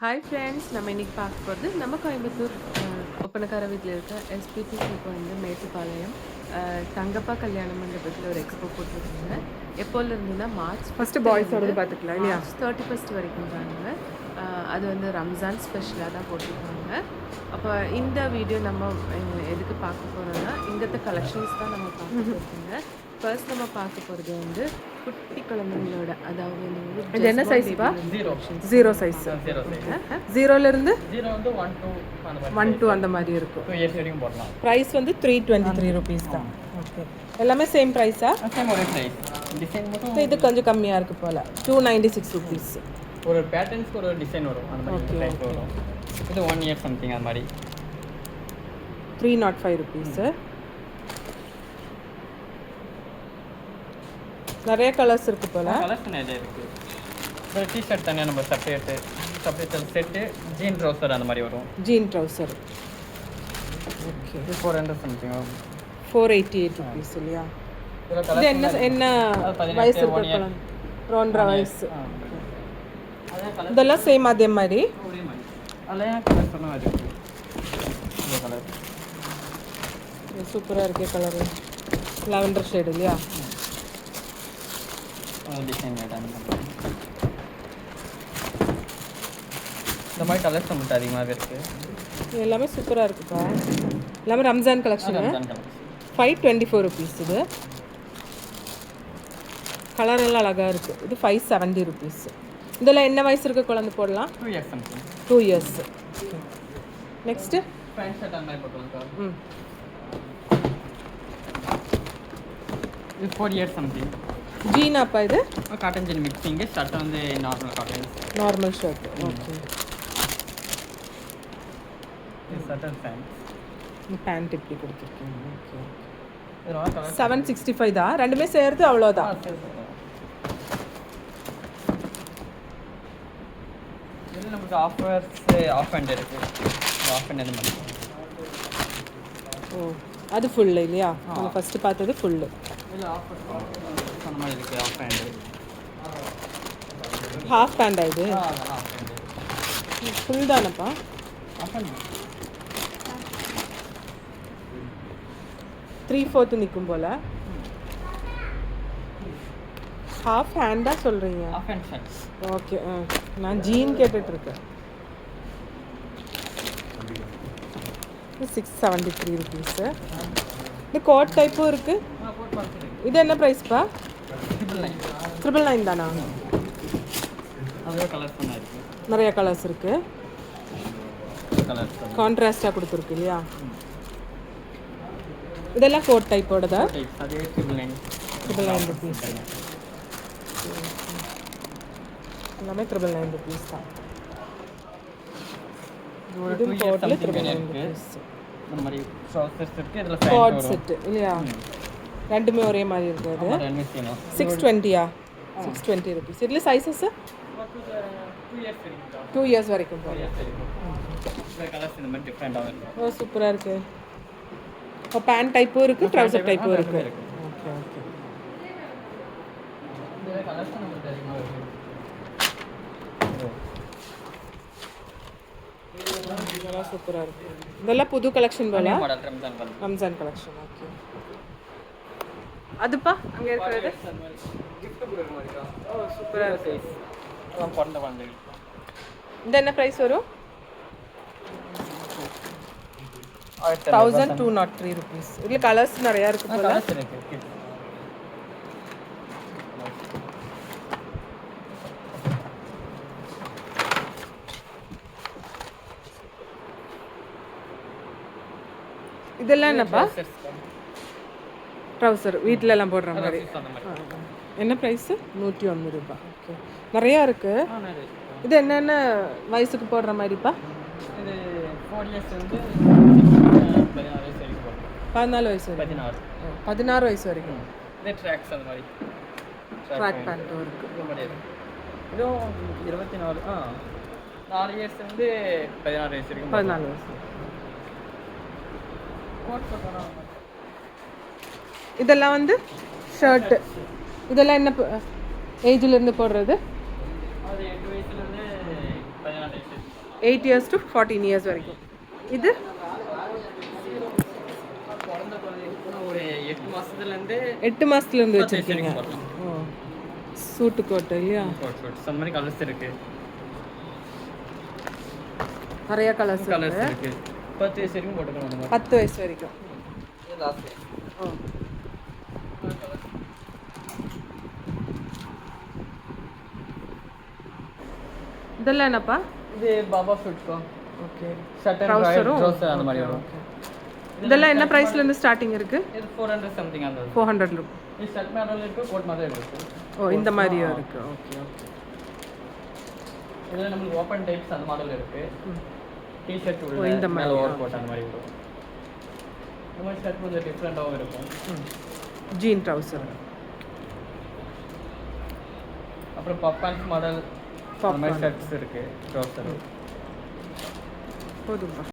Hi friends, நம்ம இன்றைக்கி பார்க்க போகிறது நம்ம கோயம்புத்தூர் ஒப்பனக்கார வீட்டில் இருக்க எஸ்பிபிசிக்கு வந்து மேட்டுப்பாளையம் தங்கப்பா கல்யாண மண்டபத்தில் ஒரு எக்ஸ்போ போட்டிருக்காங்க. எப்போல இருந்துன்னா மார்ச் ஃபஸ்ட்டு பாய்ஸோடது பார்த்துக்கலாம் இல்லையா? மார்ச் 31 வரைக்கும்ன்றாங்க. அது வந்து ரம்ஜான் ஸ்பெஷலாக தான் போட்டிருக்காங்க. அப்போ இந்த வீடியோ நம்ம எதுக்கு பார்க்க போகிறோம்னா இங்கத்த கலெக்ஷன்ஸ் தான் நம்ம பார்க்க போகிறோங்க. ஃபர்ஸ்ட் நம்ம பார்க்க போகிறது வந்து குட்டி குழந்தைங்களோட, அதாவது இது என்ன சைஸ்ப்பா? Zero size. ஜீரோலேருந்து 1 to அந்த மாதிரி இருக்கும். ப்ரைஸ் வந்து 323 rupees தான். ஓகே, எல்லாமே சேம் ப்ரைஸா? இது கொஞ்சம் கம்மியாக இருக்குது போல், 296 rupees. ஒரு பேட்டர்ன்ஸ்க்கு ஒரு டிசைன் வரும், அந்த மாதிரி ப்ரைஸ் வரும். இது 1 year சம்திங் அந்த மாதிரி. 305 rupees. நிறைய கலர்ஸ் இருக்கு போல. கலர்ஸ் நிறைய இருக்கு. ஒரு டி-ஷர்ட் தனியாக நம்ம செப்பரேட் செட்டு, ஜீன் ட்ரவுசர் அந்த மாதிரி வரும். ஜீன் ட்ரவுசர் ஓகே, இது 400 சம்திங் வரும். 488 rupees இல்லையா? இது என்ன வயசு இருக்கு? 1.5 வயசு. இதெல்லாம் சேம் அதே மாதிரி. அதெல்லாம் கலர்ஸ் எல்லாம் இருக்கு. இந்த கலர் சூப்பராக இருக்கே கலரு, லாவெண்டர் ஷேடு இல்லையா? டிசைன் இந்த மாதிரி கலர்ஸ் நம்மகிட்ட அதிகமாகவே இருக்குது. எல்லாமே சூப்பராக இருக்குப்பா. எல்லாமே ரம்ஜான் கலெக்ஷன். 524 rupees. இது கலர் எல்லாம் அழகாக இருக்குது. இது 570 rupees. இதெல்லாம் என்ன வயசு இருக்க குழந்தை போடலாம்? 2 years something. 2 years. Next pant shirt அந்த மாதிரி போட்டுக்கலாம். இது 4 years சம்திங். ஜீனாப்பா இது? Cotton jean mixing. ஷர்ட் வந்து normal cotton, normal shirt. Okay, shirt and pant. Pant இப்படி கொடுத்துருக்கீங்க. ஓகே, இதெல்லாம் கலர் 765 தான். ரெண்டுமே சேர்த்து அவ்வளோதான். இதில் நமக்கு ஆஃப் ஹேண்ட் இருக்குது. ஆஃப் ஹேண்ட் அந்த மாதிரி. ஓ, அது ஃபுல்லு இல்லையா? நம்ம ஃபஸ்ட்டு பார்த்தது ஃபுல்லு. இதில் ஆஃப் அந்த மாதிரி இருக்குது. ஆஃப் ஹேண்டு, ஹாஃப் பேண்டா இது? அதெல்லாம் ஆஃப் ஹேண்டு. ஃபுல் தானப்பா? ஆஃப் ஹேண்ட் 3/4 நிற்கும் போல். ஹாஃப் ஹேண்டாக சொல்கிறீங்க? Half hand shirt. ஓகே, நான் ஜீன் கேட்டுட்ருக்கேன். 673 rupees. இது கோட் டைப்பும் இருக்குது. இது என்ன ப்ரைஸ்ப்பா? 999 தானா? அதே கலர்ஸ் தான் இருக்குது. நிறைய கலர்ஸ் இருக்குது. கலர்ஸ் கான்ட்ராஸ்டாக கொடுத்துருக்கு இல்லையா? இதெல்லாம் கோட் டைப்போட தான். அதே 999 rupees. எல்லாமே 999 rupees தான். இது கோட்ல 999 rupees. இந்த மாதிரி ட்ரவுசர்ஸ் இருக்கு. இதுல கோட் பேண்ட் செட் இல்லையா? ரெண்டுமே ஒரே மாதிரி இருக்குது. வரும். ரெண்டுமே சேம். 620 620 rupees. இதுல சைஸஸ் 2 years வரைக்கும் போகுது. இந்த கலர்ஸ் இந்த மாதிரி டிஃபரெண்டாக இருக்கும். ஓ, சூப்பராக இருக்குது. இப்போ பேண்ட் டைப்பும் இருக்குது, ட்ரவுசர் டைப்பும் இருக்குது. Okay okay. இந்த கலர்ஸ் நமக்கு அதிகமாக இருக்கு. இதெல்லாம் சூப்பராக இருக்குது. இதெல்லாம் புது கலெக்ஷன் போல. Model Ramzan colour. Ramzan collection. Okay, அதுப்பா அங்கே இருக்கிறது கிஃப்ட் கொடுக்குற மாதிரி தான். ஓ, சூப்பராக இருக்குது. அதான் பிறந்த குழந்தைகள். இந்த என்ன ப்ரைஸ் வரும்? 1203 rupees. இதில் கலர்ஸ் நிறையா இருக்குது போல. கலர்ஸ் இருக்கு. இதெல்லாம் என்னப்பா? ட்ரவுசர் வீட்டில எல்லாம் போடுற மாதிரி. என்ன ப்ரைஸு? 101 ரூபாய். ஓகே, நிறையா இருக்குது. இது என்னென்ன வயசுக்கு போடுற மாதிரிப்பா? இது 4 years வந்து 14 வயசு வரைக்கும் போகும். 14 வயசு வரைக்கும். 16 வயசு வரைக்கும். இது ட்ராக்ஸ் அந்த மாதிரி. ட்ராக் பேண்ட்டும் இருக்குது. இது மாதிரி இருக்கு. இதுவும் 24 4 years வந்து 16 வயசு வரைக்கும். 14 வயசு. கோட் போட்டோம்னா இதெல்லாம் வந்து ஷர்ட்டு. இதெல்லாம் என்ன ஏஜ்லேருந்து போடுறது? அது 8 வயசுலேருந்து 14 வயசு. 8 years to 14 years வரைக்கும். இது ஒரு 8 மாசத்துலேருந்து 8 மாசத்துலேருந்து 10 வயசு வச்சுருக்கீங்க. வரைக்கும் போடலாம். ஓ, சூட்டு கோட்டை இல்லையா? அந்த மாதிரி கலர்ஸ் இருக்கு, நிறைய கலர்ஸ் கலர்ஸ் இருக்கு. 10 வயசு வரைக்கும் போட்டுக்கலாம் அந்த மாதிரி. 10 வயசு வரைக்கும். இது லாஸ்ட் ஓ, இதெல்லாம் என்னப்பா? இது பாபா ஃபிட்கோ ஓகே. ஷர்ட் அண்ட் ட்ரௌசரும் ட்ரௌசர் அந்த மாதிரி வரும். இதெல்லாம் என்ன ப்ரைஸ்லேருந்து ஸ்டார்டிங் இருக்குது? இது 400 சம்திங் அந்த 400 ரூபா. இது ஷர்ட் மாடல் இருக்கு, கோட் மாடல் இருக்கு. ஓ, இந்த மாதிரியும் இருக்குது. Okay okay. இதுல நமக்கு ஓப்பன் டைப்ஸ் அந்த மாடல் இருக்கு. டி-ஷர்ட் உள்ள இந்த மாதிரி, மேல ஓவர் கோட் அந்த மாதிரி வரும். இந்த மாதிரி ஷர்ட் கொஞ்சம் டிஃப்ரெண்டாகவும் இருக்கும். Jean trouser. அப்புறம் பப்பான்ஸ் மாடல் அந்த மாதிரி ஷர்ட்ஸ் இருக்கு, ட்ரௌசர். போதும்பா.